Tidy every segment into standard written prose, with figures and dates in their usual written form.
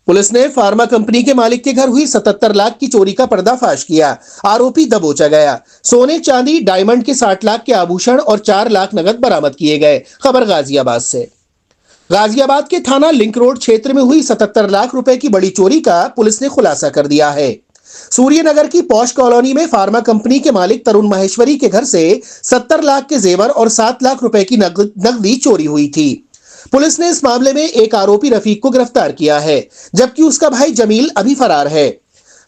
Police ने pharma company के मालिक के घर हुई 77 लाख की चोरी का पर्दाफाश किया। आरोपी दबोचा गया। सोने चांदी डायमंड के 60 लाख के आभूषण और 4 लाख नगद बरामद किए गए। खबर गाजियाबाद से। गाजियाबाद के थाना लिंक रोड क्षेत्र में हुई 77 लाख रुपए की बड़ी चोरी का पुलिस ने खुलासा कर दिया है। सूर्यनगर की पॉश कॉलोनी में फार्मा कंपनी के मालिक तरुण माहेश्वरी के घर से 70 लाख के जेवर और 7 लाख रुपए की नकदी चोरी हुई थी। पुलिस ने इस मामले में एक आरोपी रफीक को गिरफ्तार किया है, जबकि उसका भाई जमील अभी फरार है।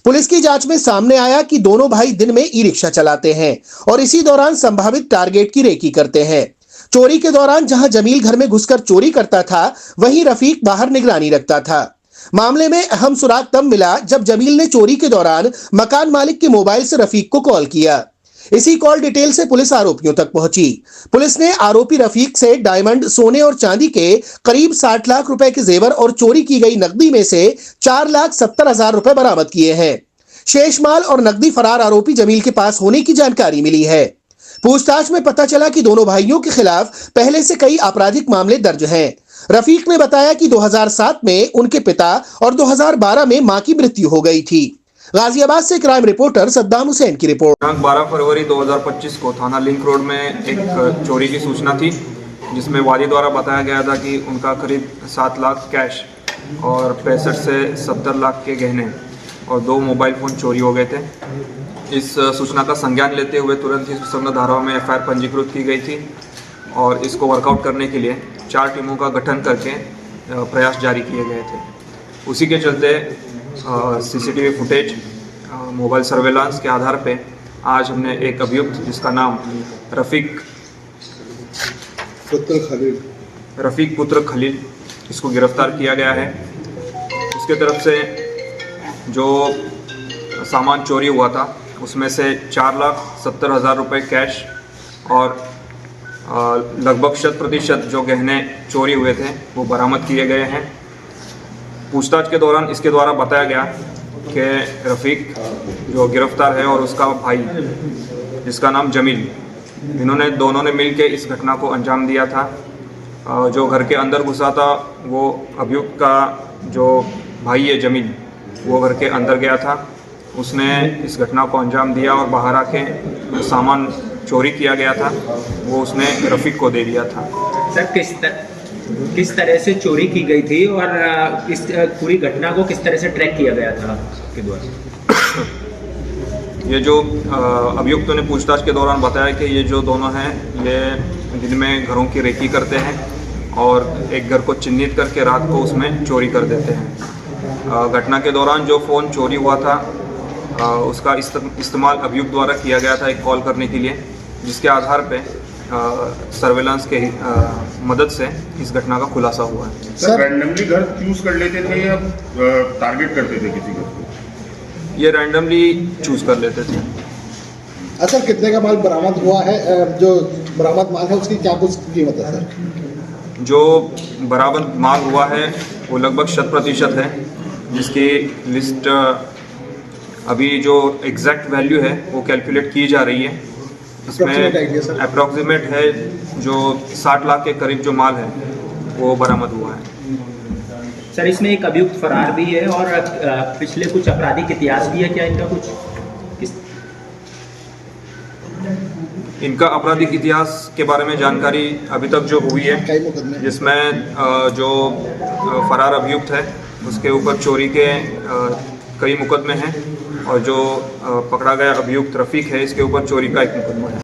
पुलिस की जांच में सामने आया कि दोनों भाई दिन में ई रिक्शा चलाते हैं और इसी दौरान संभावित टारगेट की रेकी करते हैं। चोरी के दौरान जहां जमील घर में घुसकर चोरी करता था, वहीं रफीक बाहर निगरानी रखता था। मामले में अहम सुराग तब मिला जब जमील ने चोरी के दौरान मकान मालिक के मोबाइल से रफीक को कॉल किया। इसी कॉल डिटेल से पुलिस आरोपियों तक पहुंची। पुलिस ने आरोपी रफीक से डायमंड, सोने और चांदी के करीब 60 लाख रुपए के जेवर और चोरी की गई नकदी में से 4,70,000 रुपए बरामद किए हैं। शेष माल और नकदी फरार आरोपी जमील के पास होने की जानकारी मिली है। पूछताछ में पता चला कि दोनों भाइयों के खिलाफ पहले से कई आपराधिक मामले दर्ज हैं। रफीक ने बताया कि 2007 में उनके पिता और 2012 में मां की मृत्यु हो गई थी। गाजियाबाद से क्राइम रिपोर्टर सद्दाम हुसैन की रिपोर्ट। दिनांक 12 फरवरी 2025 को थाना लिंक रोड में एक चोरी की सूचना थी, जिसमें वाली द्वारा बताया गया था कि उनका करीब 7 लाख कैश और 65 से 70 लाख के गहने और 2 मोबाइल फ़ोन चोरी हो गए थे। इस सूचना का संज्ञान लेते हुए तुरंत ही सुसंगत धाराओं में एफआईआर पंजीकृत की गई थी और इसको वर्कआउट करने के लिए 4 टीमों का गठन करके प्रयास जारी किए गए थे। उसी के चलते सीसीटीवी फुटेज, मोबाइल सर्वेलांस के आधार पे आज हमने एक अभियुक्त जिसका नाम रफीक पुत्र खलील इसको गिरफ्तार किया गया है। उसके तरफ से जो सामान चोरी हुआ था उसमें से 4,70,000 रुपये कैश और लगभग 100% जो गहने चोरी हुए थे वो बरामद किए गए हैं। पूछताछ के दौरान इसके द्वारा बताया गया कि रफीक जो गिरफ्तार है और उसका भाई जिसका नाम जमील, दोनों ने मिलकर इस घटना को अंजाम दिया था। जो घर के अंदर घुसा था वो अभियुक्त का जो भाई है जमील, वो घर के अंदर गया था। उसने इस घटना को अंजाम दिया और बाहर आके जो सामान चोरी किया गया था वो उसने रफीक को दे दिया था। सर, किस तरह से चोरी की गई थी और इस पूरी घटना को किस तरह से ट्रैक किया गया था आपके द्वारा? ये जो अभियुक्तों ने पूछताछ के दौरान बताया कि ये जो दोनों हैं ये दिन में घरों की रेकी करते हैं और एक घर को चिन्हित करके रात को उसमें चोरी कर देते हैं। घटना के दौरान जो फ़ोन चोरी हुआ था उसका इस्तेमाल अभियुक्त द्वारा किया गया था एक कॉल करने के लिए, जिसके आधार पे सर्वेलांस के मदद से इस घटना का खुलासा हुआ है। सर, रैंडमली घर चूज कर लेते थे या टारगेट करते थे किसी घर को? ये रैंडमली चूज कर लेते थे। अच्छा, कितने का माल बरामद हुआ है? जो बरामद माल है उसकी क्या कुछ कीमत है सर? जो बरामद माल हुआ है वो लगभग 100% है, जिसकी लिस्ट अभी जो एग्जैक्ट वैल्यू है वो कैलकुलेट की जा रही है। इसमें अप्रॉक्सीमेट है जो 60 लाख के करीब जो माल है वो बरामद हुआ है। सर, इसमें एक अभियुक्त फरार भी है और पिछले कुछ आपराधिक इतिहास भी है क्या इनका कुछ? इनका आपराधिक इतिहास के बारे में जानकारी अभी तक जो हुई है, जिसमें जो फरार अभियुक्त है उसके ऊपर चोरी के कई मुकदमे हैं और जो पकड़ा गया अभियुक्त रफीक है इसके ऊपर चोरी का एक मुकदमा है।